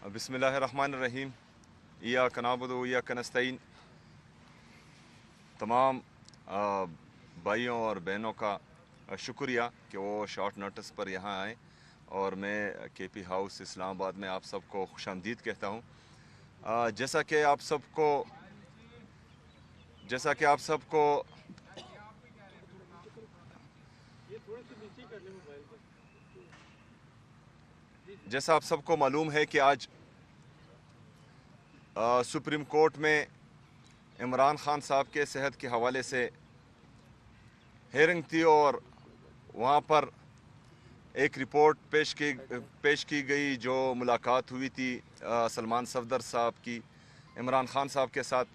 بسم اللہ الرحمن الرحیم ایاک نعبد و ایاک نستعین۔ تمام بھائیوں اور بہنوں کا شکریہ کہ وہ شارٹ نوٹس پر یہاں آئیں، اور میں کے پی ہاؤس اسلام آباد میں آپ سب کو خوش آمدید کہتا ہوں۔ جیسا کہ آپ سب کو معلوم ہے کہ آج سپریم کورٹ میں عمران خان صاحب کے صحت کے حوالے سے ہیئرنگ تھی، اور وہاں پر ایک رپورٹ پیش کی گئی جو ملاقات ہوئی تھی سلمان صفدر صاحب کی عمران خان صاحب کے ساتھ،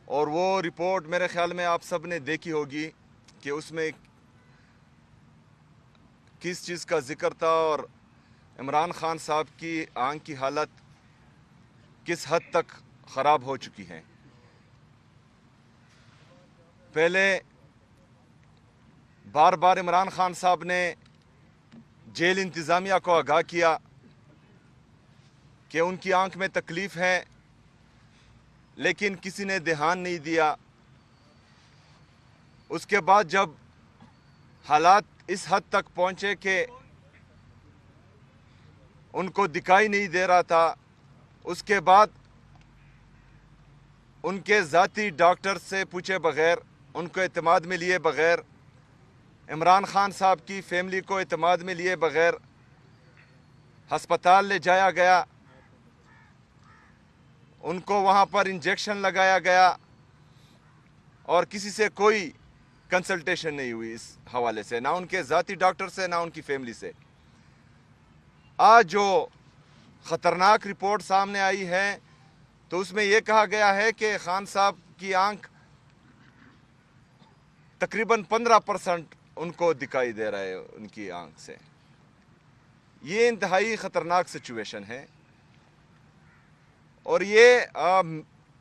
اور وہ رپورٹ میرے خیال میں آپ سب نے دیکھی ہوگی کہ اس میں کس چیز کا ذکر تھا اور عمران خان صاحب کی آنکھ کی حالت کس حد تک خراب ہو چکی ہے۔ پہلے بار بار عمران خان صاحب نے جیل انتظامیہ کو آگاہ کیا کہ ان کی آنکھ میں تکلیف ہے، لیکن کسی نے دھیان نہیں دیا۔ اس کے بعد جب حالات اس حد تک پہنچے کہ ان کو دکھائی نہیں دے رہا تھا، اس کے بعد ان کے ذاتی ڈاکٹر سے پوچھے بغیر، ان کو اعتماد میں لیے بغیر، عمران خان صاحب کی فیملی کو اعتماد میں لیے بغیر ہسپتال لے جایا گیا، ان کو وہاں پر انجیکشن لگایا گیا، اور کسی سے کوئی کنسلٹیشن نہیں ہوئی اس حوالے سے، نہ ان کے ذاتی ڈاکٹر سے، نہ ان کی فیملی سے۔ آج جو خطرناک رپورٹ سامنے آئی ہے تو اس میں یہ کہا گیا ہے کہ خان صاحب کی آنکھ تقریباً 15% ان کو دکھائی دے رہا ہے ان کی آنکھ سے۔ یہ انتہائی خطرناک سچویشن ہے، اور یہ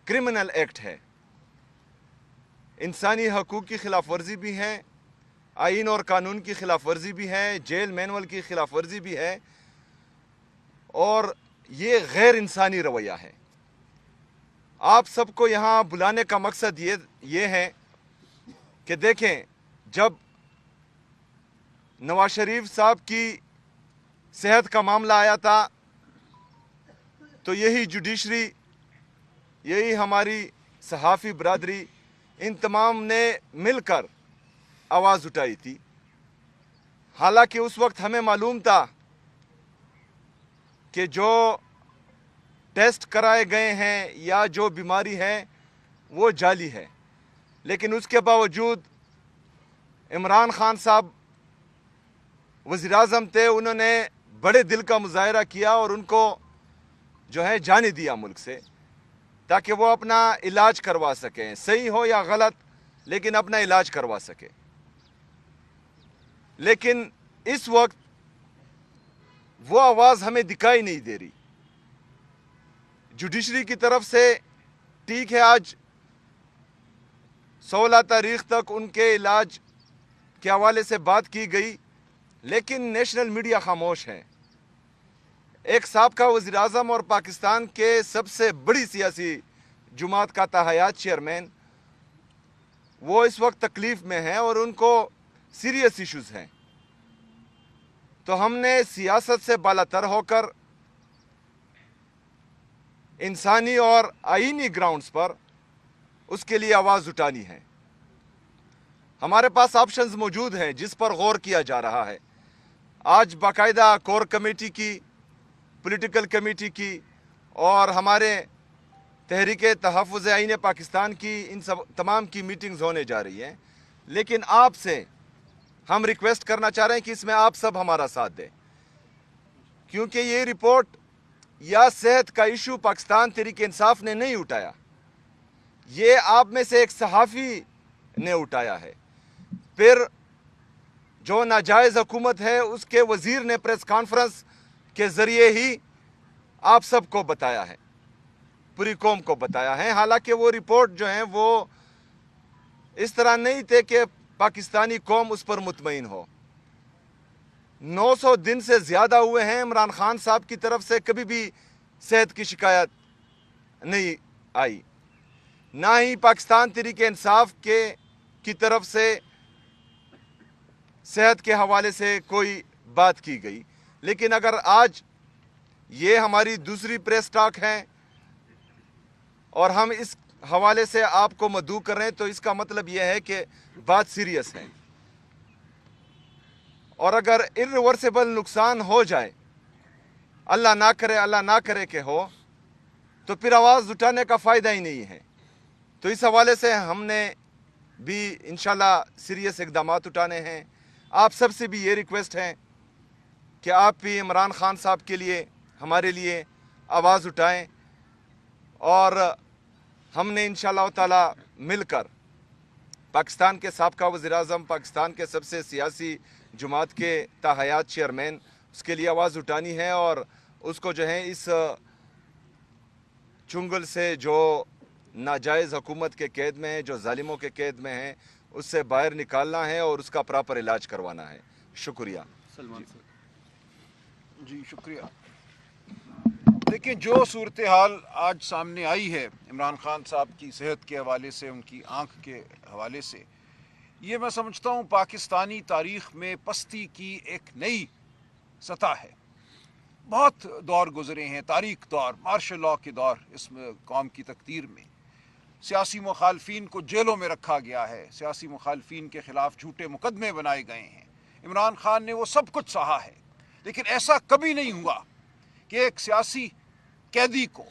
کرمنل ایکٹ ہے، انسانی حقوق کی خلاف ورزی بھی ہے، آئین اور قانون کی خلاف ورزی بھی ہے، جیل مینول کی خلاف ورزی بھی ہے، اور یہ غیر انسانی رویہ ہے۔ آپ سب کو یہاں بلانے کا مقصد یہ ہے کہ دیکھیں، جب نواز شریف صاحب کی صحت کا معاملہ آیا تھا تو یہی جوڈیشری، یہی ہماری صحافی برادری، ان تمام نے مل کر آواز اٹھائی تھی۔ حالانکہ اس وقت ہمیں معلوم تھا کہ جو ٹیسٹ کرائے گئے ہیں یا جو بیماری ہے وہ جعلی ہے، لیکن اس کے باوجود عمران خان صاحب وزیر اعظم تھے، انہوں نے بڑے دل کا مظاہرہ کیا اور ان کو جو ہے جانے دیا ملک سے، تاکہ وہ اپنا علاج کروا سکیں، صحیح ہو یا غلط، لیکن اپنا علاج کروا سکے۔ لیکن اس وقت وہ آواز ہمیں دکھائی نہیں دے رہی جوڈیشری کی طرف سے۔ ٹھیک ہے، آج 16 تاریخ تک ان کے علاج کے حوالے سے بات کی گئی، لیکن نیشنل میڈیا خاموش ہے۔ ایک سابقہ وزیر اعظم اور پاکستان کے سب سے بڑی سیاسی جماعت کا تاحیات چیئرمین، وہ اس وقت تکلیف میں ہیں اور ان کو سیریس ایشوز ہیں۔ تو ہم نے سیاست سے بالاتر ہو کر انسانی اور آئینی گراؤنڈز پر اس کے لیے آواز اٹھانی ہے۔ ہمارے پاس آپشنز موجود ہیں جس پر غور کیا جا رہا ہے۔ آج باقاعدہ کور کمیٹی کی، پولیٹیکل کمیٹی کی، اور ہمارے تحریک تحفظ آئین پاکستان کی، ان سب تمام کی میٹنگز ہونے جا رہی ہیں، لیکن آپ سے ہم ریکویسٹ کرنا چاہ رہے ہیں کہ اس میں آپ سب ہمارا ساتھ دیں، کیونکہ یہ رپورٹ یا صحت کا ایشو پاکستان تحریک انصاف نے نہیں اٹھایا، یہ آپ میں سے ایک صحافی نے اٹھایا ہے۔ پھر جو ناجائز حکومت ہے اس کے وزیر نے پریس کانفرنس کے ذریعے ہی آپ سب کو بتایا ہے، پوری قوم کو بتایا ہے۔ حالانکہ وہ رپورٹ جو ہیں وہ اس طرح نہیں تھے کہ پاکستانی قوم اس پر مطمئن ہو۔ 900 दिन से ज़्यादा हुए हैं, इमरान खान साहब की तरफ से कभी भी सेहत की शिकायत नहीं आई, ना ही पाकिस्तान तहरीक इंसाफ की तरफ से सेहत के हवाले से कोई बात की गई। लेकिन अगर आज ये हमारी दूसरी प्रेस टॉक है और हम इस हवाले से आपको मदऊ कर रहे हैं, तो इसका मतलब यह है कि बात सीरियस है, और अगर इर्रिवर्सिबल नुकसान हो जाए, अल्लाह ना करे कि हो, तो फिर आवाज़ उठाने का फ़ायदा ही नहीं है। तो इस हवाले से हमने भी इंशाल्लाह सीरियस इक़दाम उठाने हैं। आप सबसे भी ये रिक्वेस्ट है कि आप भी इमरान खान साहब के लिए, हमारे लिए आवाज़ उठाएं, और हमने इंशाल्लाह ताला मिलकर पाकिस्तान के साबका वज़ीर-ए-आज़म, पाकिस्तान के सबसे सियासी जमात के ताहयात चेयरमैन, उसके लिए आवाज़ उठानी है, और उसको जो है इस चुंगल से जो नाजायज़ हुकूमत के कैद में है, जो जालिमों के कैद में है, उससे बाहर निकालना है और उसका प्रॉपर इलाज करवाना है। शुक्रिया। सलमान सर जी, शुक्रिया। देखिए, जो सूरत हाल आज सामने आई है इमरान खान साहब की सेहत के हवाले से, उनकी आँख के हवाले से, ये मैं समझता हूँ पाकिस्तानी तारीख़ में पस्ती की एक नई सतह है। बहुत दौर गुज़रे हैं, तारीख दौर, मार्शल लॉ के दौर इस कौम की तकदीर में। सियासी मुखालफिन को जेलों में रखा गया है, सियासी मुखालफिन के ख़िलाफ़ झूठे मुकदमे बनाए गए हैं। इमरान खान ने वो सब कुछ सहा है, लेकिन ऐसा कभी नहीं हुआ कि एक सियासी कैदी को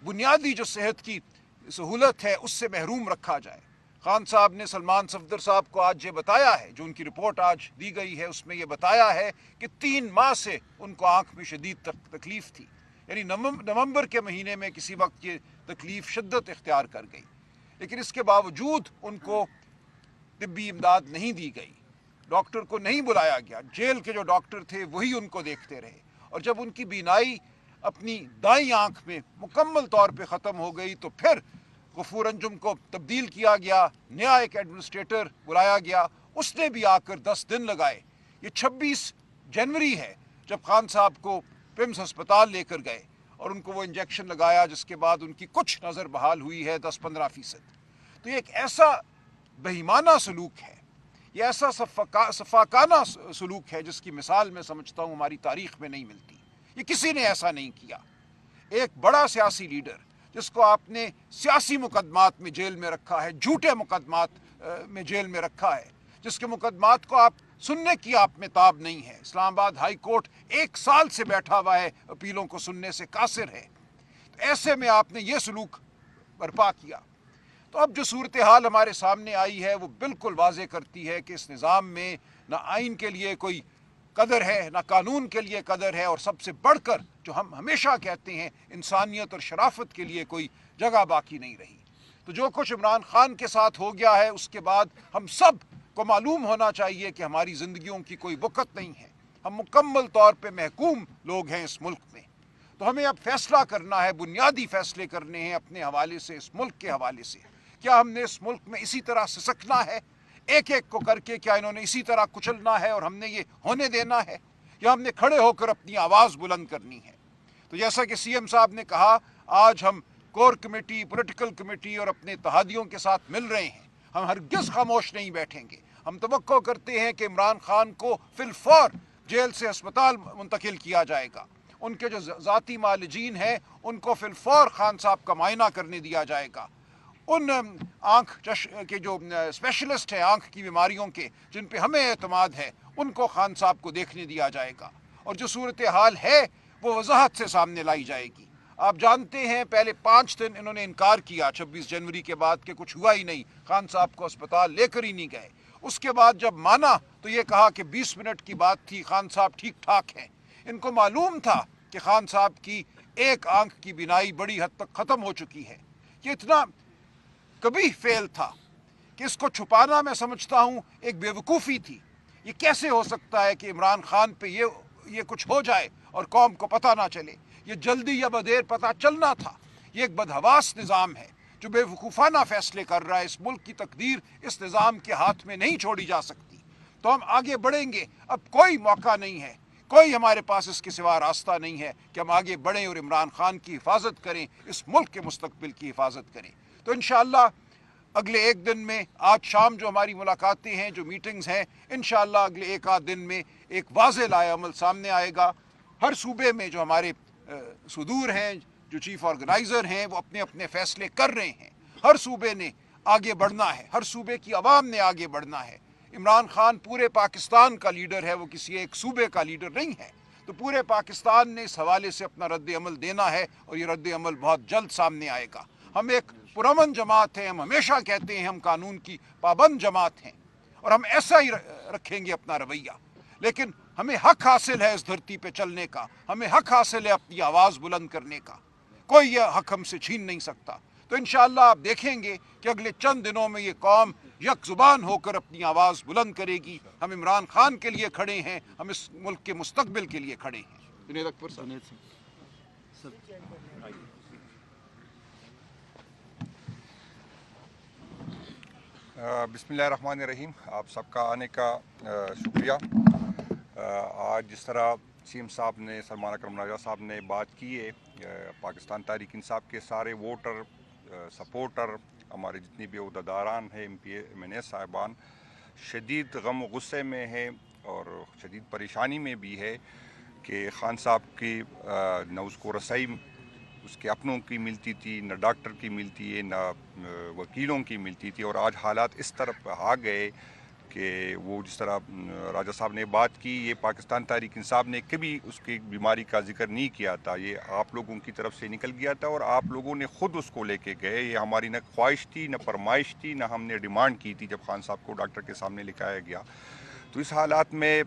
बुनियादी जो सेहत की सहूलत है उससे महरूम रखा जाए। खान साहब ने सलमान सफदर साहब को आज ये बताया है, जो उनकी रिपोर्ट आज दी गई है उसमें ये बताया है कि 3 माह से उनको आँख में शदीद तकलीफ़ थी, यानी नवंबर के महीने में किसी वक्त ये तकलीफ़ शिद्दत इख्तियार कर गई, लेकिन इसके बावजूद उनको तिब्बी इमदाद नहीं दी गई, डॉक्टर को नहीं बुलाया गया। जेल के जो डॉक्टर थे वही उनको देखते रहे, और जब उनकी बीनाई अपनी दाईं आँख में मुकम्मल तौर पे ख़त्म हो गई तो फिर गफूर अंजुम को तब्दील किया गया, नया एक एडमिनिस्ट्रेटर बुलाया गया, उसने भी आकर 10 दिन लगाए। ये 26 जनवरी है जब खान साहब को पिम्स अस्पताल लेकर गए और उनको वो इंजेक्शन लगाया, जिसके बाद उनकी कुछ नज़र बहाल हुई है 10-15%। तो ये एक ऐसा बेईमाना सलूक है, ये ऐसा सफाकाना सलूक है जिसकी मिसाल मैं समझता हूँ हमारी तारीख़ में नहीं मिलती। ये किसी ने ऐसा नहीं किया। एक बड़ा सियासी लीडर जिसको आपने सियासी मुकदमात में जेल में रखा है, झूठे मुकदमात में जेल में रखा है, जिसके मुकदमात को आप सुनने की आप में ताब नहीं है। इस्लामाबाद हाई कोर्ट 1 साल से बैठा हुआ है, अपीलों को सुनने से कासिर है। तो ऐसे में आपने ये सलूक बर्पा किया। तो अब जो सूरत हाल हमारे सामने आई है वो बिल्कुल वाज़े करती है कि इस निज़ाम में ना आइन के लिए कोई कदर है, ना कानून के लिए कदर है, और सबसे बढ़कर जो हम हमेशा कहते हैं इंसानियत और शराफत के लिए कोई जगह बाकी नहीं रही। तो जो कुछ इमरान खान के साथ हो गया है उसके बाद हम सब को मालूम होना चाहिए कि हमारी ज़िंदगियों की कोई वक़्त नहीं है, हम मुकम्मल तौर पे महकूम लोग हैं इस मुल्क में। तो हमें अब फैसला करना है, बुनियादी फ़ैसले करने हैं अपने हवाले से, इस मुल्क के हवाले से। क्या हमने इस मुल्क में इसी तरह सिसकना है, एक एक को करके? क्या इन्होंने इसी तरह कुचलना है और हमने ये होने देना है, या हमने खड़े होकर अपनी आवाज़ बुलंद करनी है? तो जैसा कि सीएम साहब ने कहा, आज हम कोर कमेटी, पॉलिटिकल कमेटी और अपने इत्तेहादियों के साथ मिल रहे हैं। हम हरगिज़ खामोश नहीं बैठेंगे। हम तवक्को करते हैं कि इमरान खान को फिलफौर जेल से अस्पताल मुंतकिल किया जाएगा। उनके जो ज़ाती मालिजीन हैं उनको फिलफौर खान साहब का मायना करने दिया जाएगा। उन आँख के जो स्पेशलिस्ट हैं आँख की बीमारियों के, जिन पे हमें एतमाद है, उनको खान साहब को देखने दिया जाएगा, और जो सूरत हाल है वो वजाहत से सामने लाई जाएगी। आप जानते हैं पहले 5 दिन इन्होंने इनकार किया 26 जनवरी के बाद कि कुछ हुआ ही नहीं, खान साहब को अस्पताल लेकर ही नहीं गए। उसके बाद जब माना तो ये कहा कि 20 मिनट की बात थी, खान साहब ठीक ठाक हैं। इनको मालूम था कि खान साहब की एक आँख की बीनाई बड़ी हद तक ख़त्म हो चुकी है। ये इतना कभी फेल था कि इसको छुपाना मैं समझता हूँ एक बेवकूफ़ी थी। ये कैसे हो सकता है कि इमरान खान पे ये कुछ हो जाए और कौम को पता ना चले? ये जल्दी या बदेर पता चलना था। ये एक बदहवास निज़ाम है जो बेवकूफ़ाना फ़ैसले कर रहा है। इस मुल्क की तकदीर इस निज़ाम के हाथ में नहीं छोड़ी जा सकती। تو ہم آگے بڑھیں گے. اب کوئی موقع نہیں ہے, کوئی ہمارے پاس اس کے سوا راستہ نہیں ہے کہ ہم آگے بڑھیں اور عمران خان کی حفاظت کریں, اس ملک کے مستقبل کی حفاظت کریں. تو انشاءاللہ اگلے ایک دن میں, آج شام جو ہماری ملاقاتیں ہیں, جو میٹنگز ہیں, انشاءاللہ اگلے ایک آدھ دن میں ایک واضح لائحہ عمل سامنے آئے گا. ہر صوبے میں جو ہمارے صدور ہیں, جو چیف آرگنائزر ہیں, وہ اپنے اپنے فیصلے کر رہے ہیں. ہر صوبے نے آگے بڑھنا ہے, ہر صوبے کی عوام نے آگے بڑھنا ہے. عمران خان پورے پاکستان کا لیڈر ہے, وہ کسی ایک صوبے کا لیڈر نہیں ہے. تو پورے پاکستان نے اس حوالے سے اپنا رد عمل دینا ہے, اور یہ رد عمل بہت جلد سامنے آئے گا. ہم ایک پرامن جماعت ہیں, ہم ہمیشہ کہتے ہیں ہم قانون کی پابند جماعت ہیں, اور ہم ایسا ہی رکھیں گے اپنا رویہ. لیکن ہمیں حق حاصل ہے اس دھرتی پہ چلنے کا, ہمیں حق حاصل ہے اپنی آواز بلند کرنے کا, کوئی یہ حق ہم سے چھین نہیں سکتا. تو انشاءاللہ آپ دیکھیں گے کہ اگلے چند دنوں میں یہ قوم یک زبان ہو کر اپنی آواز بلند کرے گی. ہم عمران خان کے لیے کھڑے ہیں, ہم اس ملک کے مستقبل کے لیے کھڑے ہیں. جنید اکبر صاحب. بسم اللہ الرحمن الرحیم. آپ سب کا آنے کا شکریہ. آج جس طرح سیم صاحب نے, سلمان اکرم راجہ صاحب نے بات کی ہے, پاکستان تحریک انصاف کے سارے ووٹر, سپورٹر, ہمارے جتنی بھی عہدیداران ہیں, ایم این اے صاحبان شدید غم و غصے میں ہیں اور شدید پریشانی میں بھی ہے کہ خان صاحب کی نہ اس کو رسائی اس کے اپنوں کی ملتی تھی, نہ ڈاکٹر کی ملتی ہے, نہ وکیلوں کی ملتی تھی. اور آج حالات اس طرف آ گئے کہ وہ جس طرح راجہ صاحب نے بات کی, یہ پاکستان تحریک انصاف نے کبھی اس کی بیماری کا ذکر نہیں کیا تھا, یہ آپ لوگوں کی طرف سے نکل گیا تھا اور آپ لوگوں نے خود اس کو لے کے گئے. یہ ہماری نہ خواہش تھی, نہ فرمائش تھی, نہ ہم نے ڈیمانڈ کی تھی جب خان صاحب کو ڈاکٹر کے سامنے لکھایا گیا. تو اس حالات میں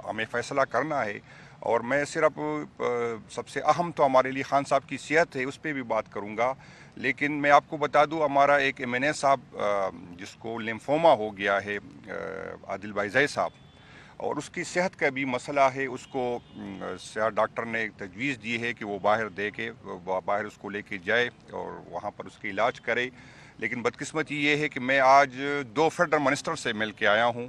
ہمیں فیصلہ کرنا ہے, اور میں صرف سب سے اہم تو ہمارے لیے خان صاحب کی صحت ہے, اس پہ بھی بات کروں گا. لیکن میں آپ کو بتا دوں, ہمارا ایک ایم این اے صاحب جس کو لیمفوما ہو گیا ہے, عادل بھائی زئی صاحب, اور اس کی صحت کا بھی مسئلہ ہے. اس کو سیاہ ڈاکٹر نے ایک تجویز دی ہے کہ وہ باہر اس کو لے کے جائے اور وہاں پر اس کی علاج کرے. لیکن بدقسمتی یہ ہے کہ میں آج 2 فیڈرل منسٹر سے مل کے آیا ہوں,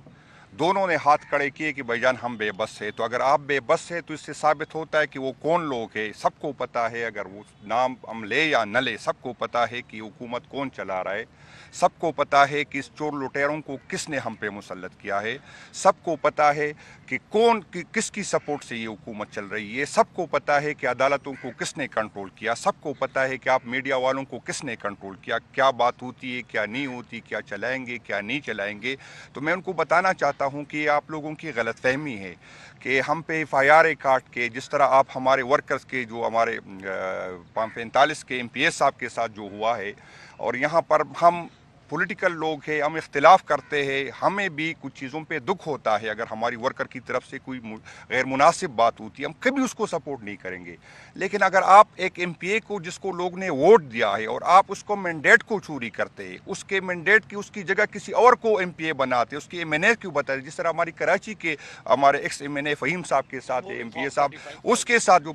دونوں نے ہاتھ کھڑے کیے کہ بھائی جان ہم بے بس ہے. تو اگر آپ بے بس ہے تو اس سے ثابت ہوتا ہے کہ وہ کون لوگ ہے. سب کو پتہ ہے, اگر وہ نام ہم لے یا نہ لے, سب کو پتہ ہے کہ حکومت کون چلا رہا ہے. سب کو پتہ ہے کہ اس چور لٹیروں کو کس نے ہم پہ مسلط کیا ہے. سب کو پتہ ہے کہ کس کی سپورٹ سے یہ حکومت چل رہی ہے. سب کو پتہ ہے کہ عدالتوں کو کس نے کنٹرول کیا. سب کو پتہ ہے کہ آپ میڈیا والوں کو کس نے کنٹرول کیا, کیا بات ہوتی ہے, کیا نہیں ہوتی, کیا چلائیں گے, کیا نہیں چلائیں گے. تو میں ان کو بتانا چاہتا ہوں کہ یہ آپ لوگوں کی غلط فہمی ہے کہ ہم پہ FIR کاٹ کے, جس طرح آپ ہمارے ورکرز کے, جو ہمارے 45 کے MPS صاحب کے ساتھ جو ہوا ہے, اور یہاں پر ہم پولیٹیکل لوگ ہیں, ہم اختلاف کرتے ہیں, ہمیں بھی کچھ چیزوں پہ دکھ ہوتا ہے. اگر ہماری ورکر کی طرف سے کوئی غیر مناسب بات ہوتی ہے, ہم کبھی اس کو سپورٹ نہیں کریں گے. لیکن اگر آپ ایک MPA کو, جس کو لوگ نے ووٹ دیا ہے, اور آپ اس کو مینڈیٹ کو چوری کرتے ہیں, اس کے مینڈیٹ کی اس کی جگہ کسی اور کو MPA بناتے, اس کے MNA کیوں بتاتے, جس طرح ہماری کراچی کے ہمارے ایکس MNA فہیم صاحب کے ساتھ MPA صاحب, اس کے ساتھ جو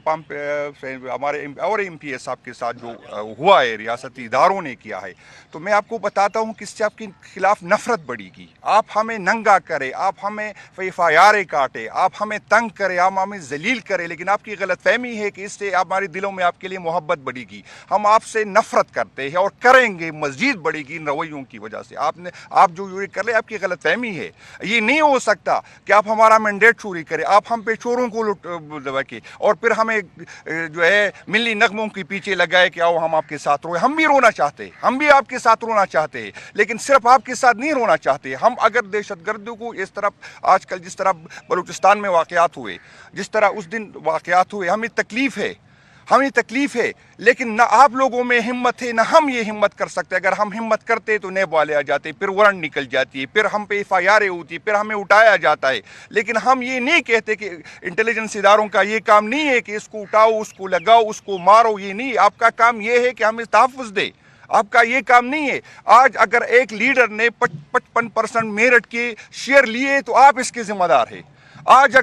ہمارے اور MPA صاحب کے ساتھ جو ہوا ہے, ریاستی اداروں نے کیا ہے. تو میں آپ کو بتاتا ہوں کہ اس سے آپ کے خلاف نفرت بڑھے گی. آپ ہمیں ننگا کرے, آپ ہمیں FIR کاٹے, آپ ہمیں تنگ کرے, آپ ہمیں ذلیل کرے, لیکن آپ کی غلط فہمی ہے کہ اس سے ہمارے دلوں میں آپ کے لیے محبت بڑھے گی. ہم آپ سے نفرت کرتے ہیں اور کریں گے, مزید بڑھے گی ان رویوں کی وجہ سے. آپ جو یہ کر رہے, آپ کی غلط فہمی ہے. یہ نہیں ہو سکتا کہ آپ ہمارا مینڈیٹ چوری کریں, آپ ہم پہ چوروں کو لٹکے, اور پھر ہمیں جو ہے ملی نغموں کے پیچھے لگائے کہ آؤ ہم آپ کے ساتھ روئے. ہم بھی رونا چاہتے ہیں, ہم بھی آپ کے ساتھ رونا چاہتے ہیں, لیکن صرف آپ کے ساتھ نہیں رونا چاہتے. ہم اگر دہشت گردوں کو اس طرح آج کل جس طرح بلوچستان میں واقعات ہوئے, جس طرح اس دن واقعات ہوئے, ہمیں تکلیف ہے, لیکن نہ آپ لوگوں میں ہمت ہے, نہ ہم یہ ہمت کر سکتے. اگر ہم ہمت کرتے تو نیب والے آ جاتے, پھر وارنٹ نکل جاتی ہے, پھر ہم پہ FIR ہوتی, پھر ہمیں اٹھایا جاتا ہے. لیکن ہم یہ نہیں کہتے کہ انٹیلیجنس اداروں کا یہ کام نہیں ہے کہ اس کو اٹھاؤ, اس کو لگاؤ, اس کو مارو. یہ نہیں, آپ کا کام یہ ہے کہ ہمیں تحفظ دے. آپ کا یہ کام نہیں ہے. آج اگر ایک لیڈر نے 55% میرٹ کے شیئر لیے تو آپ اس کے ذمہ دار ہیں. آج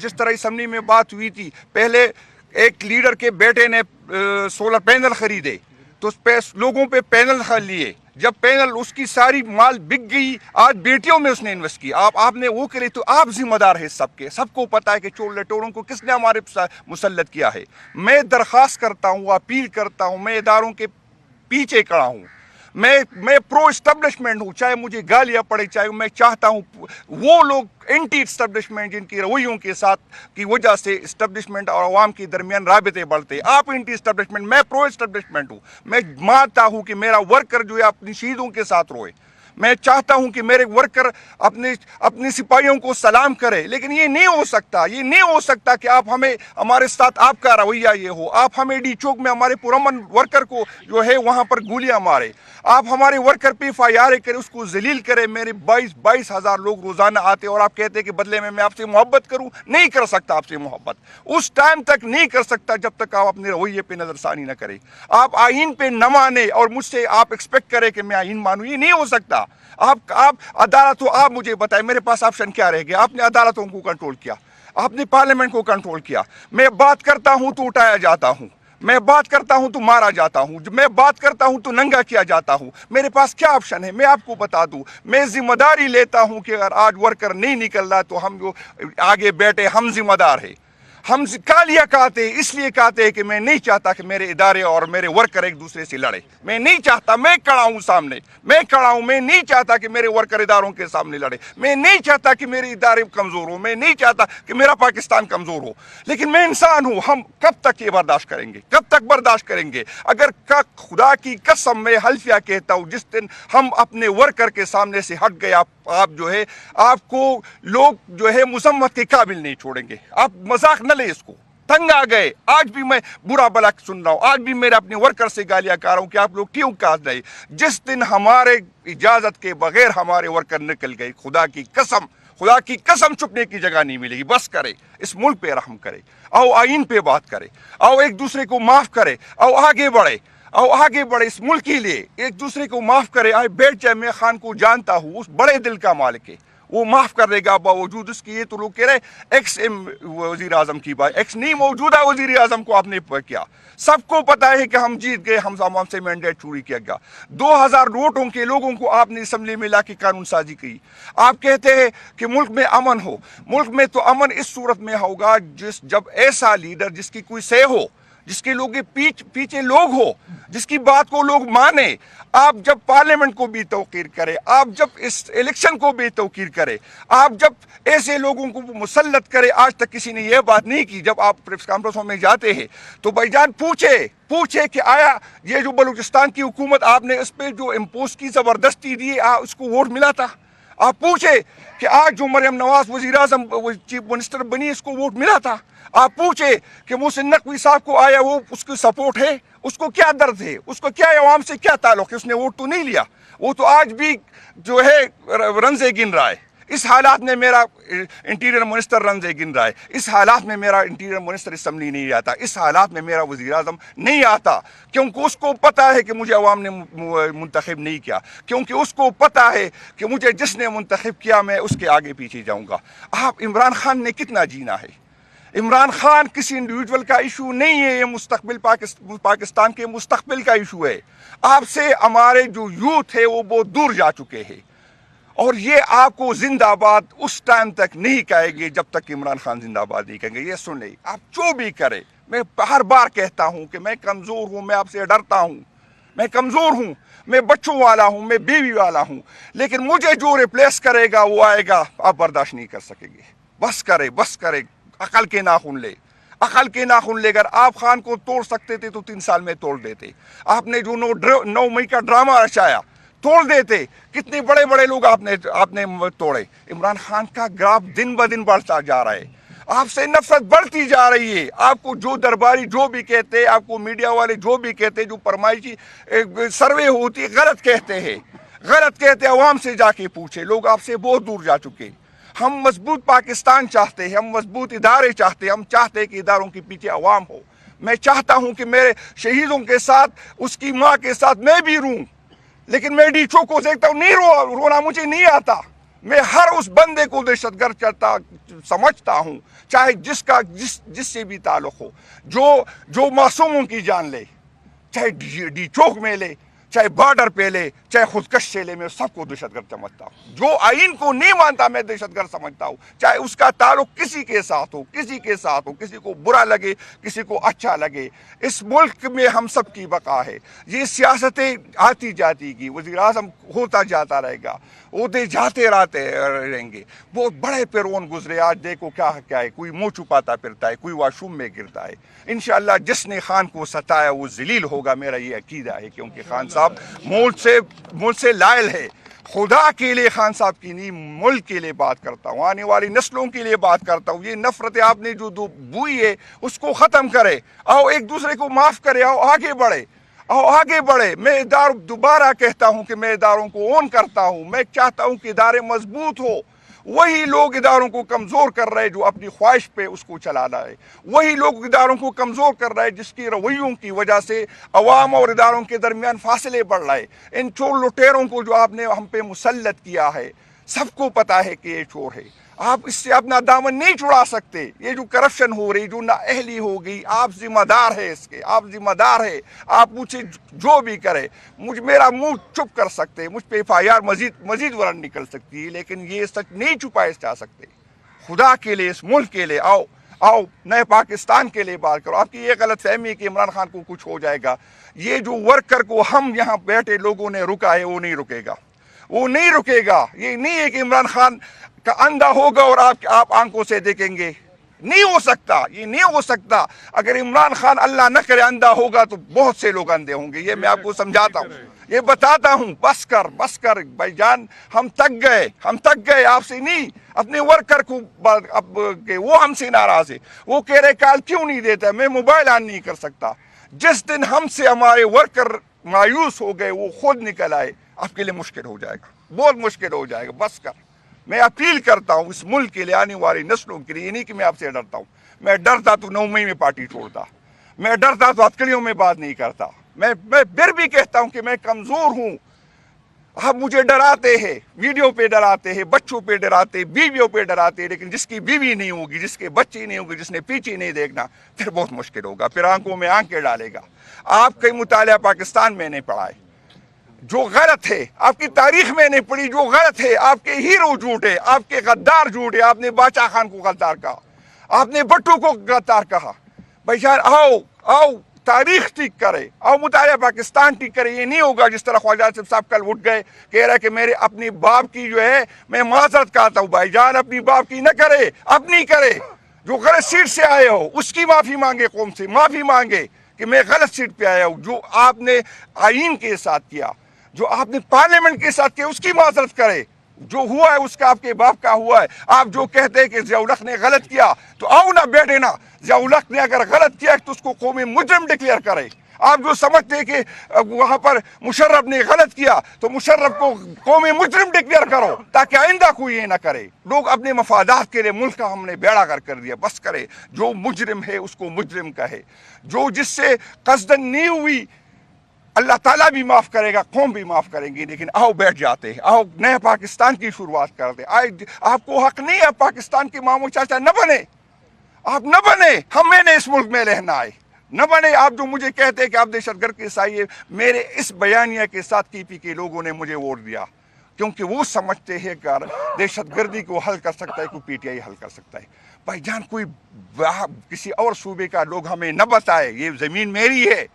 جس طرح اسمبلی میں بات ہوئی تھی, پہلے ایک لیڈر کے بیٹے نے سولر پینل خریدے, تو لوگوں پہ پینل لیے, जब पैनल उसकी सारी माल बिक गई, आज बेटियों में उसने इन्वेस्ट किया, आपने वो करे, तो आप जिम्मेदार है सबके, सबको पता है कि चोर लटोरों को किसने हमारे मुसल्लत किया है। मैं दरख्वास्त करता हूँ, अपील करता हूँ, मैं इदारों के पीछे खड़ा हूँ, मैं प्रो इस्टेब्लिशमेंट हूँ, चाहे मुझे गालियाँ पड़े, चाहे मैं चाहता हूँ वो लोग एंटी इस्टेब्लिशमेंट जिनकी रवैयों के साथ की वजह से इस्टेब्लिशमेंट और अवाम के दरमियान राबते बढ़ते, आप एंटी इस्टेब्लिशमेंट, मैं प्रो इस्टेब्लिशमेंट हूँ। मैं मानता हूँ कि मेरा वर्कर जो है अपनी शहीदों के साथ रोए, मैं चाहता हूं कि मेरे वर्कर अपने सिपाहियों को सलाम करे, लेकिन ये नहीं हो सकता, ये नहीं हो सकता कि आप हमें, हमारे साथ आपका रवैया ये हो, आप हमें डी चौक में हमारे पुरअमन वर्कर को जो है वहां पर गोलियां मारे, आप हमारे वर्कर पे FIR करें, उसको जलील करें। मेरे 22 हज़ार लोग रोजाना आते और आप कहते हैं कि बदले में मैं आपसे मोहब्बत करूं। नहीं कर सकता आपसे मोहब्बत, उस टाइम तक नहीं कर सकता जब तक आप अपने रवैये पे नजरसानी न करें, आप आइन पे न माने और मुझसे आप एक्सपेक्ट करें कि मैं आइन मानूं, ये नहीं हो सकता। आप अदालत हो, आप मुझे बताएं मेरे पास ऑप्शन क्या रह गया। आपने अदालतों को कंट्रोल किया, आपने पार्लियामेंट को कंट्रोल किया। मैं बात करता हूं तो उठाया जाता हूं, मैं बात करता हूं तो मारा जाता हूं, मैं बात करता हूं तो नंगा किया जाता हूं। मेरे पास क्या ऑप्शन है, मैं आपको बता दूं। मैं जिम्मेदारी लेता हूं कि अगर आज वर्कर नहीं निकल रहा तो हम जो आगे बैठे हम जिम्मेदार है। हम कालिया कहते इसलिए कहते हैं कि मैं नहीं चाहता कि मेरे इदारे और मेरे वर्कर एक दूसरे से लड़े। मैं नहीं चाहता, मैं खड़ा हूं सामने, मैं खड़ा हूं। मैं नहीं चाहता कि मेरे वर्कर इदारों के सामने लड़े, मैं नहीं चाहता कि मेरे इदारे कमजोर हो, मैं नहीं चाहता कि मेरा पाकिस्तान कमजोर हो, लेकिन मैं इंसान हूं। हम कब तक ये बर्दाश्त करेंगे, कब तक बर्दाश्त करेंगे? अगर खुदा की कसम मैं हल्फिया कहता हूं, जिस दिन हम अपने वर्कर के सामने से हट गए, आप जो है, आपको लोग जो है मुसम्मत के काबिल नहीं छोड़ेंगे। आप मजाक न ले इसको, तंग आ गए। आज भी मैं बुरा भला सुन रहा हूं, आज भी मेरे अपने वर्कर से गालियां खा रहा हूं कि आप लोग क्यों काट रहे। जिस दिन हमारे इजाजत के बगैर हमारे वर्कर निकल गए, खुदा की कसम छुपने की जगह नहीं मिलेगी। बस करे, इस मुल्क पे रहम करे, आओ आइन पे बात करे, आओ एक दूसरे को माफ करे, आओ आगे बढ़े, आओ आगे बढ़े इस मुल्क के लिए, एक दूसरे को माफ करे। आए बैठ जाए, मैं खान को जानता हूँ, उस बड़े दिल का मालिक है, वो माफ कर देगा बावजूद उसकी। ये तो लोग कह रहे एक्स वजीर आजम की बात, एक्स नहीं, मौजूदा वजीर आजम को आपने किया। सबको पता है कि हम जीत गए, हम से मैंडेट चोरी किया गया। 2000 वोटों के लोगों को आपने असम्बली में लाके कानून साजी की। आप कहते हैं कि मुल्क में अमन हो। मुल्क में तो अमन इस सूरत में होगा जब ऐसा लीडर जिसकी कोई सह हो, जिसके लोग पीछे लोग हो, जिसकी बात को लोग माने। आप जब पार्लियामेंट को भी तौकीर करे, आप जब इस इलेक्शन को भी तौकीर करे, आप जब ऐसे लोगों को मुसल्लत करे। आज तक किसी ने यह बात नहीं की। जब आप प्रेस कॉन्फ्रेंसों में जाते हैं तो भाईजान पूछे कि आया ये जो बलूचिस्तान की हुकूमत आपने इस पर जो इम्पोज की, जबरदस्ती दी, उसको वोट मिला था? आप पूछे कि आज जो मरियम नवाज वजीर आजम चीफ मिनिस्टर बनी, इसको वोट मिला था? आप पूछे कि मोहसिन नकवी साहब को आया, वो उसकी सपोर्ट है, उसको क्या दर्द है, उसको क्या अवाम से क्या ताल्लुक है? उसने वोट तो नहीं लिया, वो तो आज भी जो है रंजे गिन रहा है। इस हालात में मेरा इंटीरियर मिनिस्टर रंजे गिन रहा है, इस हालात में मेरा इंटीरियर मिनिस्टर असम्बली नहीं आता, इस हालात में मेरा वजीर आजम नहीं आता, क्योंकि उसको पता है कि मुझे अवाम ने मुंतखब नहीं किया, क्योंकि उसको पता है कि मुझे जिसने मुंतखब किया मैं उसके आगे पीछे जाऊंगा। आप इमरान खान ने कितना जीना है? इमरान खान किसी इंडिविजुअल का इशू नहीं है, ये मुस्तकबिल पाकिस्तान के मुस्तकबिल का इशू है। आपसे हमारे जो यूथ है वो बहुत दूर जा चुके हैं, और ये आपको जिंदाबाद उस टाइम तक नहीं कहेंगे जब तक इमरान खान जिंदाबाद नहीं कहेंगे। ये सुने, आप जो भी करें, मैं हर बार कहता हूं कि मैं कमजोर हूं, मैं आपसे डरता हूं, मैं कमजोर हूं, मैं बच्चों वाला हूं, मैं बीवी वाला हूं, लेकिन मुझे जो रिप्लेस करेगा वो आएगा, आप बर्दाश्त नहीं कर सकेंगे। बस करे, अकल के नाखून ले, अकल के नाखून ले। अगर आप खान को तोड़ सकते थे तो 3 साल में तोड़ देते। आपने जो 9 मई का ड्रामा रचाया, तोड़ देते। कितने बड़े बड़े लोग आपने तोड़े। इमरान खान का ग्राफ दिन ब दिन बढ़ता जा रहा है, आपसे नफरत बढ़ती जा रही है। आपको जो दरबारी जो भी कहते हैं, आपको मीडिया वाले जो भी कहते हैं, जो फरमाइशी सर्वे होती है, गलत कहते हैं। अवाम से जाके पूछे, लोग आपसे बहुत दूर जा चुके। हम मजबूत पाकिस्तान चाहते हैं, हम मजबूत इदारे चाहते हैं, हम चाहते हैं कि इदारों के पीछे अवाम हो। मैं चाहता हूं कि मेरे शहीदों के साथ, उसकी माँ के साथ मैं भी रूं, लेकिन मैं डीचो को देखता हूं, नहीं रोना मुझे नहीं आता। मैं हर उस बंदे को दहशतगर्द समझता हूं, चाहे जिससे भी ताल्लुक हो, जो मासूमों की जान ले, चाहे डी चौक में ले, चाहे बॉर्डर पे ले, चाहे खुदकश से ले, मैं सबको दहशतगर्द समझता हूँ। जो आइन को नहीं मानता मैं दहशतगर्द समझता हूँ, चाहे उसका ताल्लुक किसी के साथ हो, किसी के साथ हो, किसी को बुरा लगे, किसी को अच्छा लगे। इस मुल्क में हम सब की बका है। ये सियासतें आती जाती की, वज़ीर आज़म होता जाता रहेगा, ओहदे जाते रहेंगे। बहुत बड़े पेरोन गुजरे, आज देखो क्या क्या है, कोई मुंह छुपाता फिरता है, कोई वाशरूम में गिरता है। इंशाअल्लाह जिसने खान को सताया वो जलील होगा, मेरा ये अकीदा है, क्योंकि खान साहब मुल्क से लायल है। खुदा के लिए खान साहब की नहीं, मुल्क के लिए बात करता हूँ, आने वाली नस्लों के लिए बात करता हूँ। ये नफरत आपने जो बुई है उसको ख़त्म करे, आओ एक दूसरे को माफ़ करे, आओ आगे बढ़े, आओ आगे बढ़े। मैं दोबारा कहता हूँ कि मैं इदारों को ओन करता हूँ। मैं चाहता हूँ कि इदारे मजबूत हो। वही लोग इदारों को कमज़ोर कर रहे हैं जो अपनी ख्वाहिश पे उसको चला रहा है। वही लोग इदारों को कमज़ोर कर रहे हैं जिसकी रवैयों की वजह से अवाम और इदारों के दरमियान फासले बढ़ रहे हैं। इन चोर लुटेरों को जो आपने हम पे मुसल्लत किया है, सबको पता है कि ये चोर है। आप इससे अपना दामन नहीं छुड़ा सकते। ये जो करप्शन हो रही, जो नाअहली हो गई, आप जिम्मेदार है इसके, आप जिम्मेदार है। आप मुझे जो भी करे, मेरा मुंह चुप कर सकते, मुझ पे FIR मजीद वारंट निकल सकती है, लेकिन ये सच नहीं छुपाए जा सकते। खुदा के लिए, इस मुल्क के लिए आओ नए पाकिस्तान के लिए बात करो। आपकी ये गलत फहमी है कि इमरान खान को कुछ हो जाएगा। ये जो वर्कर को हम यहाँ बैठे लोगों ने रुका है, वो नहीं रुकेगा, वो नहीं रुकेगा। ये नहीं है कि इमरान खान का अंधा होगा और आप आंखों से देखेंगे, नहीं हो सकता, ये नहीं हो सकता। अगर इमरान खान अल्लाह न करे अंधा होगा तो बहुत से लोग अंधे होंगे। ये मैं आपको समझाता हूँ, ये बताता हूँ। बस कर भाईजान, हम थक गए आपसे नहीं, अपने वर्कर को अब वो हमसे नाराज है। वो कह रहे कॉल क्यों नहीं देता, मैं मोबाइल ऑन नहीं कर सकता। जिस दिन हमसे हमारे वर्कर मायूस हो गए, वो खुद निकल आए, आपके लिए मुश्किल हो जाएगा, बहुत मुश्किल हो जाएगा। बस कर। मैं अपील करता हूँ इस मुल्क के लिए, आने वाली नस्लों के लिए। नहीं कि मैं आपसे डरता हूँ, मैं डरता तो 9 मई में पार्टी छोड़ता, मैं डरता तो हथकड़ियों में बात नहीं करता। मैं फिर भी कहता हूँ कि मैं कमज़ोर हूँ। आप मुझे डराते हैं, वीडियो पे डराते हैं, बच्चों पे डराते, बीवियों पे डराते, लेकिन जिसकी बीवी नहीं होगी, जिसके बच्चे नहीं होंगे, जिसने पीछे नहीं देखना, फिर बहुत मुश्किल होगा, फिर आंखों में आंखें डालेगा। आप कई मुतालिया पाकिस्तान में नहीं पढ़ाए, जो गलत है, आपकी तारीख में नहीं पड़ी, जो गलत है। आपके हीरो झूठे, आपके गद्दार झूठे। आपने बादशाह खान को गद्दार कहा, आपने भट्टो को गद्दार कहा। भाईजान आओ तारीख ठीक करे, आओ मुतालिया पाकिस्तान ठीक करे। ये नहीं होगा जिस तरह ख्वाजा आसिफ साहब कल उठ गए, कह रहे कि मेरे अपनी बाप की जो है मैं माजरत करता हूँ। भाईजान अपनी बाप की न करे, अपनी करे। जो गलत सीट से आए हो उसकी माफी मांगे, कौम से माफी मांगे कि मैं गलत सीट पे आया हूँ। जो आपने आइन के साथ किया, जो आपने पार्लियामेंट के साथ किया, उसकी माजरत करे। जो हुआ है उसका आपके बाप का हुआ है। आप जो कहते हैं कि ज़िया-उल-हक ने गलत किया, तो आओ ना बैठे ना, ज़िया-उल-हक ने अगर गलत किया तो उसको कौमी मुजरिम डिक्लेयर करे। आप जो समझते हैं कि वहां पर मुशर्रफ ने गलत किया तो मुशर्रफ को कौमी मुजरिम डिक्लेयर करो, ताकि आइंदा कोई ये ना करे। लोग अपने मफादात के लिए मुल्क का हमने बेड़ा गर्क कर दिया। बस करे, जो मुजरिम है उसको मुजरिम कहे। जो जिससे कसदन नहीं हुई, अल्लाह ताला भी माफ़ करेगा, कौम भी माफ़ करेंगी। लेकिन आओ बैठ जाते हैं, आओ नए पाकिस्तान की शुरुआत करते हैं। आपको हक नहीं है पाकिस्तान के मामू चाचा न बने, आप न बने, हमें इस मुल्क में रहना है, न बने। आप जो मुझे कहते हैं कि आप दहशतगर्द के साये, मेरे इस बयानिया के साथ TP के लोगों ने मुझे वोट दिया, क्योंकि वो समझते हैं कि दहशतगर्दी को हल कर सकता है कोई PTI हल कर सकता है। भाईजान कोई किसी और सूबे का लोग हमें न बताए, ये ज़मीन मेरी है,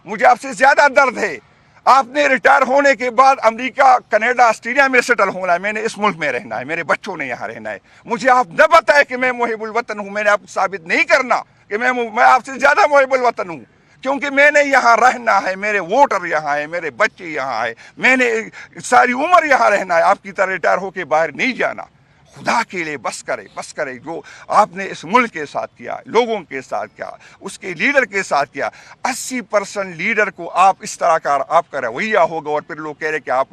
मुझे आपसे ज्यादा दर्द है। आपने रिटायर होने के बाद अमेरिका, कनाडा, ऑस्ट्रेलिया में सेटल होना है, मैंने इस मुल्क में रहना है, मेरे बच्चों ने यहाँ रहना है। मुझे आप न बताए कि मैं मुहिबुल वतन हूँ। मैंने आपको साबित नहीं करना कि मैं आपसे ज्यादा मुहिबुल वतन हूँ, क्योंकि मैंने यहाँ रहना है, मेरे वोटर यहाँ है, मेरे बच्चे यहाँ है, मैंने सारी उम्र यहाँ रहना है। आपकी तरह रिटायर होके बाहर नहीं जाना। खुदा के लिए बस करे। जो आपने इस मुल्क के साथ किया, लोगों के साथ किया, उसके लीडर के साथ किया, 80% लीडर को आप इस तरह का आपका रवैया होगा और फिर लोग कह रहे कि आप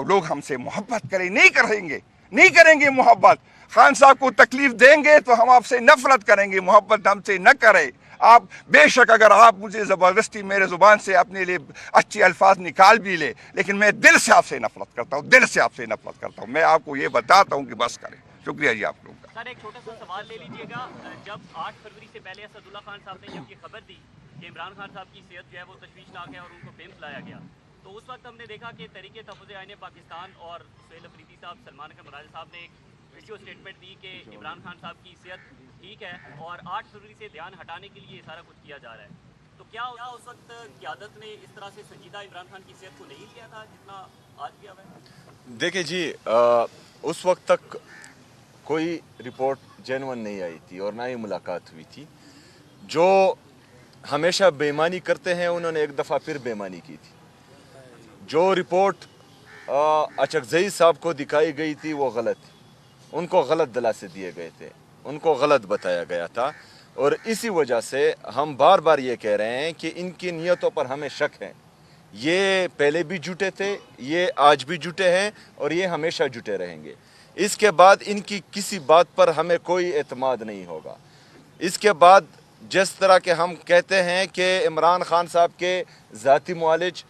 लोग हमसे मोहब्बत करें, नहीं करेंगे मोहब्बत। खान साहब को तकलीफ देंगे तो हम आपसे नफरत करेंगे, मोहब्बत हमसे न करें। आप बेशक अगर आप मुझे ज़बरदस्ती मेरे ज़ुबान से अपने लिए अच्छे अल्फाज निकाल भी ले, लेकिन मैं दिल से आपसे नफरत करता हूँ, दिल से आपसे नफरत करता हूँ। मैं आपको ये बताता हूँ कि बस करें। शुक्रिया जी आप लोगों का। सर एक छोटा सा सवाल ले लीजिएगा। जब 8 फरवरी से पहले असदुल्ला खान साहब ने जब ये खबर दी कि इमरान खान साहब की सेहत जो है वो तशवीशनाक है और उनको फेम्स लाया गया, तो उस वक्त हमने देखा कि तहरीक तहफ़्फ़ुज़ आईन पाकिस्तान और सुहेल अफरीदी साहब, सलमान अकरम राजा साहब ने एक वीडियो स्टेटमेंट दी कि इमरान खान साहब की सेहत ठीक है और 8 फरवरी से ध्यान हटाने के लिए ये सारा कुछ किया जा रहा है। तो क्या उस वक्त क़यादत ने इस तरह से संजीदा इमरान खान की सेहत को नहीं लिया था जितना आज किया हुआ है? देखिए जी, उस वक्त तक कोई रिपोर्ट जेन्युइन नहीं आई थी और ना ही मुलाकात हुई थी। जो हमेशा बेईमानी करते हैं उन्होंने एक दफ़ा फिर बेईमानी की थी। जो रिपोर्ट अचकज़ई साहब को दिखाई गई थी वो गलत थी, उनको गलत दिलासे दिए गए थे, उनको गलत बताया गया था और इसी वजह से हम बार बार ये कह रहे हैं कि इनकी नीयतों पर हमें शक है। ये पहले भी जुटे थे, ये आज भी जुटे हैं और ये हमेशा जुटे रहेंगे। इसके बाद इनकी किसी बात पर हमें कोई एतमाद नहीं होगा। इसके बाद जिस तरह के हम कहते हैं कि इमरान खान साहब के ज़ाती मुआलिज,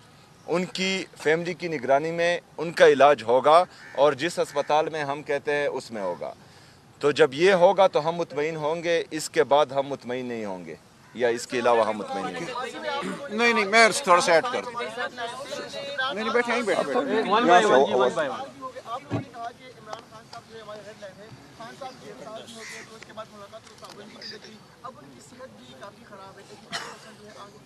उनकी फैमिली की निगरानी में उनका इलाज होगा और जिस अस्पताल में हम कहते हैं उसमें होगा। तो जब ये होगा तो हम मुतमईन होंगे, इसके बाद हम मुतमईन नहीं होंगे या इसके अलावा हम मुतमईन नहीं होंगे। नहीं मैं थोड़ा सा ऐड कर दूं। नहीं बैठे यहीं बैठे आपने कहा कि इमरान खान साहब जो हमारे हेडलाइन है, खान साहब के साथ हो गए तो उसके बाद मुलाकात तो पाबंदी की गई। अब उनकी सेहत भी काफ़ी ख़राब है, 81% जो है आगे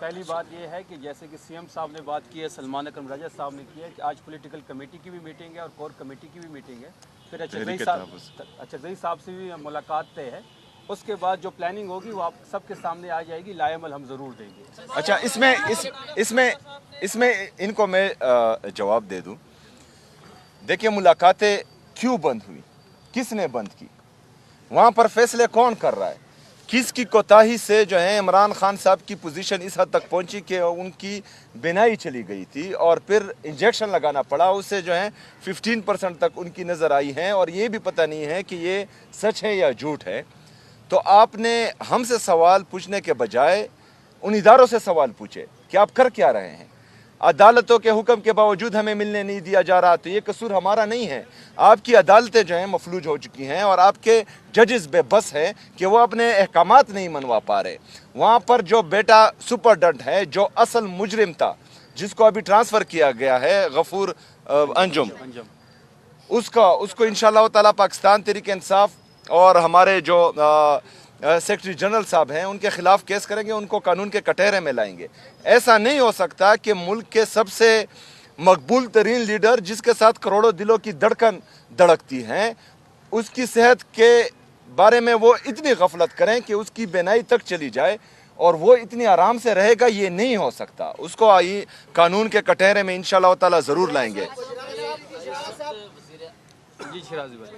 पहली बात ये है कि जैसे कि सीएम साहब ने बात की है, सलमान अकरम राजा साहब ने की है कि आज पॉलिटिकल कमेटी की भी मीटिंग है और कोर कमेटी की भी मीटिंग है। फिर अचकज़ई साहब से भी मुलाकात तय है। उसके बाद जो प्लानिंग होगी वो आप सबके सामने आ जाएगी, लाएमल हम ज़रूर देंगे। अच्छा, इसमें इनको मैं जवाब दे दूं। देखिए, मुलाकातें क्यों बंद हुई, किसने बंद की, वहाँ पर फैसले कौन कर रहा है, किसकी कोताही से जो है इमरान खान साहब की पोजीशन इस हद तक पहुंची कि उनकी बिनाई चली गई थी और फिर इंजेक्शन लगाना पड़ा, उससे जो है 15% तक उनकी नज़र आई हैं और ये भी पता नहीं है कि ये सच है या झूठ है। तो आपने हमसे सवाल पूछने के बजाय उन इदारों से सवाल पूछे कि आप कर क्या रहे हैं। अदालतों के हुक्म के बावजूद हमें मिलने नहीं दिया जा रहा, तो ये कसूर हमारा नहीं है। आपकी अदालतें जो हैं मफलूज हो चुकी हैं और आपके जजेस बेबस हैं कि वो अपने अहकामात नहीं मनवा पा रहे। वहाँ पर जो बेटा सुपरडेंट है, जो असल मुजरिम था, जिसको अभी ट्रांसफ़र किया गया है, गफूर अंजुम, उसको इंशाअल्लाह ताला पाकिस्तान तहरीक इंसाफ और हमारे जो सेक्रेटरी जनरल साहब हैं उनके खिलाफ केस करेंगे, उनको कानून के कटहरे में लाएंगे। ऐसा नहीं हो सकता कि मुल्क के सबसे मकबूल तरीन लीडर, जिसके साथ करोड़ों दिलों की धड़कन धड़कती हैं, उसकी सेहत के बारे में वो इतनी गफलत करें कि उसकी बेनाई तक चली जाए और वो इतनी आराम से रहेगा। ये नहीं हो सकता। उसको कानून के कटहरे में इंशाअल्लाह ताला ज़रूर लाएंगे। जी शिराजी भाई,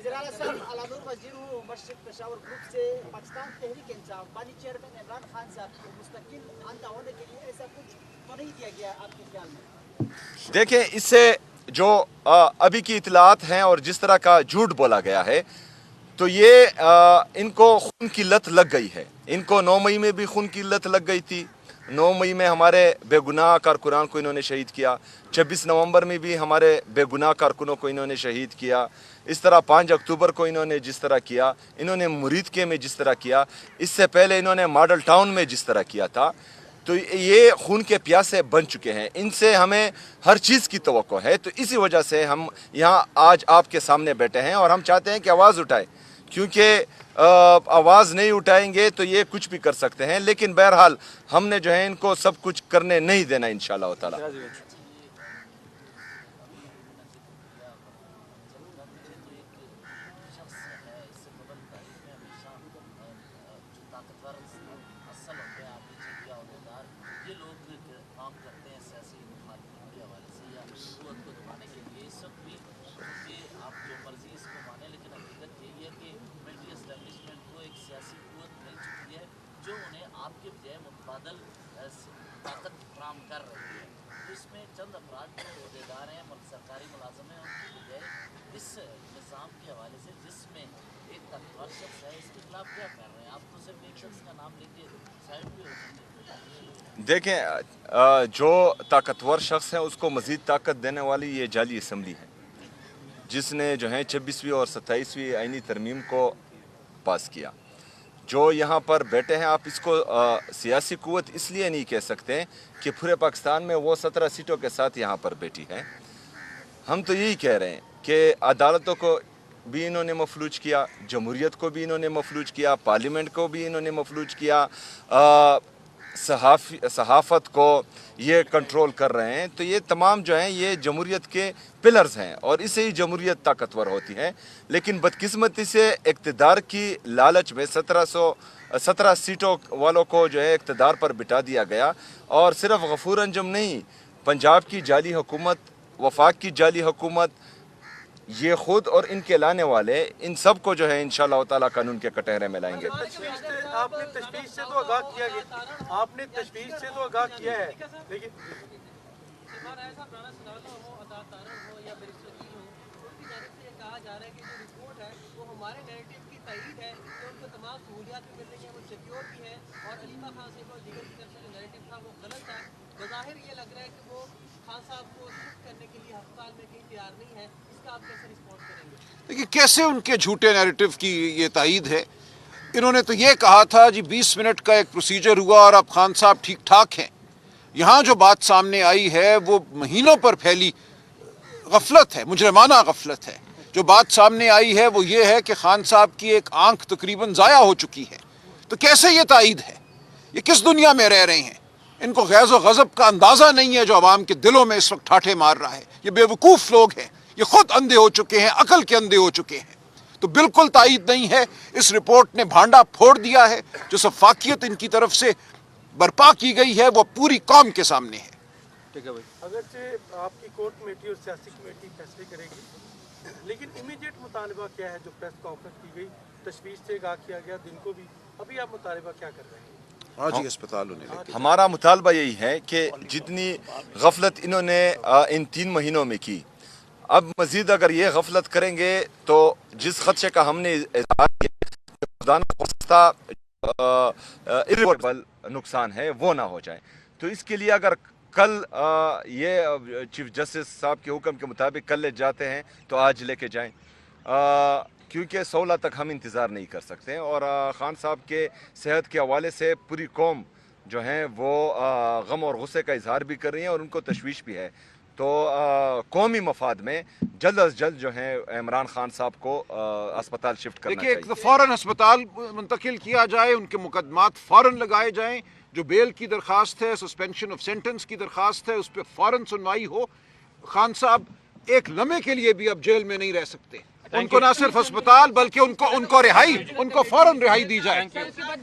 देखें, इससे जो अभी की इतलात हैं और जिस तरह का झूठ बोला गया है, तो ये इनको खून की लत लग गई है। इनको 9 मई में भी खून की लत लग गई थी। 9 मई में हमारे बेगुनाह कारकुनान को इन्होंने शहीद किया। 26 नवंबर में भी हमारे बेगुनाह कारकुनों को इन्होंने शहीद किया। इस तरह 5 अक्टूबर को इन्होंने जिस तरह किया, इन्होंने मुरीदके में जिस तरह किया, इससे पहले इन्होंने मॉडल टाउन में जिस तरह किया था, तो ये खून के प्यासे बन चुके हैं। इनसे हमें हर चीज़ की तवक्को है। तो इसी वजह से हम यहाँ आज आपके सामने बैठे हैं और हम चाहते हैं कि आवाज़ उठाएं, क्योंकि आवाज़ नहीं उठाएंगे तो ये कुछ भी कर सकते हैं। लेकिन बहरहाल हमने जो है इनको सब कुछ करने नहीं देना इंशाअल्लाह ताला। देखें, जो ताकतवर शख्स है उसको मज़ीद ताकत देने वाली ये जाली असम्बली है, जिसने जो है 26वीं और 27वीं आईनी तरमीम को पास किया। जो यहाँ पर बैठे हैं, आप इसको सियासी कुव्वत इसलिए नहीं कह सकते कि पूरे पाकिस्तान में वो 17 सीटों के साथ यहाँ पर बैठी है। हम तो यही कह रहे हैं कि अदालतों को भी इन्होंने मफलूज किया, जमहूरियत को भी इन्होंने मफलूज किया, पार्लियामेंट को भी इन्होंने मफलूज किया, सहाफ़त को ये कंट्रोल कर रहे हैं। तो ये तमाम जो हैं ये जमहूरियत के पिलर्स हैं और इससे ही जमहूरियत ताकतवर होती है। लेकिन बदकिस्मती से इक़्तिदार की लालच में 17 सीटों वालों को जो है इक़्तिदार पर बिठा दिया गया। और सिर्फ गफूर अंजुम नहीं, पंजाब की जाली हुकूमत, वफाक की जाली हुकूमत, ये खुद और इनके लाने वाले, इन सब को जो है इंशाअल्लाह ताला कानून के कटहरे में लाएंगे। आपने तशवीश से तो आगाह किया गया, आपने तशवीश से तो आगाह किया है, लेकिन कहा जा रहा है कि जो रिपोर्ट है वो हमारे नैरेटिव की तईद है कि उनको तमाम सहूलियात भी मिल रही हैं, वो सिक्योर भी है, और अलीमा खान साहब और दीगर की तरफ से जो नैरेटिव था वो गलत था। बज़ाहिर ये लग रहा है कि वो खान साहब को शिफ्ट करने के लिए अस्पताल में कहीं तैयार नहीं है। इसका आप कैसे रिस्पॉन्स करेंगे? देखिए कैसे उनके झूठे नैरेटिव की ये तायद है। इन्होंने तो ये कहा था जी 20 मिनट का एक प्रोसीजर हुआ और अब खान साहब ठीक ठाक हैं। यहाँ जो बात सामने आई है वो महीनों पर फैली गफलत है, मुजरमाना गफलत है। जो बात सामने आई है वो ये है कि खान साहब की एक आंख तकरीबन ज़ाया हो चुकी है। तो कैसे ये तायद है? ये किस दुनिया में रह रहे हैं? इनको गैज़ व गज़ब का अंदाज़ा नहीं है जो आवाम के दिलों में इस वक्त ठाठे मार रहा है। ये बेवकूफ़ लोग हैं, ये खुद अंधे हो चुके हैं, अकल के अंधे हो चुके हैं। तो बिल्कुल तायद नहीं है। इस रिपोर्ट ने भांडा फोड़ दिया है। जो सफाकियत इनकी तरफ से बर्पा की गई है वो पूरी कौम के सामने है। ठीक है भाई। अगरचे आपकी कोर कमेटी और सियासी कमेटी फैसले करेगी, लेकिन इमीडिएट मुतालबा क्या है? जो प्रेस कॉन्फ्रेंस की गई, तशवीश से आगाह किया गया दिन को भी, अभी आप मुतालबा क्या कर रहे हैं? आज ही अस्पताल होने लगे। हमारा मुतालबा यही है कि जितनी गफलत इन्होंने इन 3 महीनों में की, अब मजीद अगर ये गफलत करेंगे तो जिस खदशे का हमने इज़हार किया, खुदा न खास्ता इर्रिवर्सिबल नुकसान है वो ना हो जाए। तो इसके लिए अगर कल ये चीफ जस्टिस साहब के हुक्म के मुताबिक कल ले जाते हैं तो आज लेके जाएं, क्योंकि 16 तक हम इंतज़ार नहीं कर सकते। और खान साहब के सेहत के हवाले से पूरी कौम जो है वो गम और गुस्से का इजहार भी कर रही है और उनको तशवीश भी है। तो कौमी मफाद में जल्द अज जल्द जो है इमरान खान साहब को अस्पताल शिफ्ट करना देखिए, चाहिए। एक तो फ़ौरन अस्पताल मुंतकिल किया जाए, उनके मुकदमात फ़ौरन लगाए जाएं। जो बेल की दरख्वास्त है, सस्पेंशन ऑफ सेंटेंस की दरख्वास्त है, उस पर फ़ौरन सुनवाई हो। खान साहब एक लम्हे के लिए भी अब जेल में नहीं रह सकते। उनको ना सिर्फ अस्पताल बल्कि उनको फ़ौरन रिहाई दी जाए।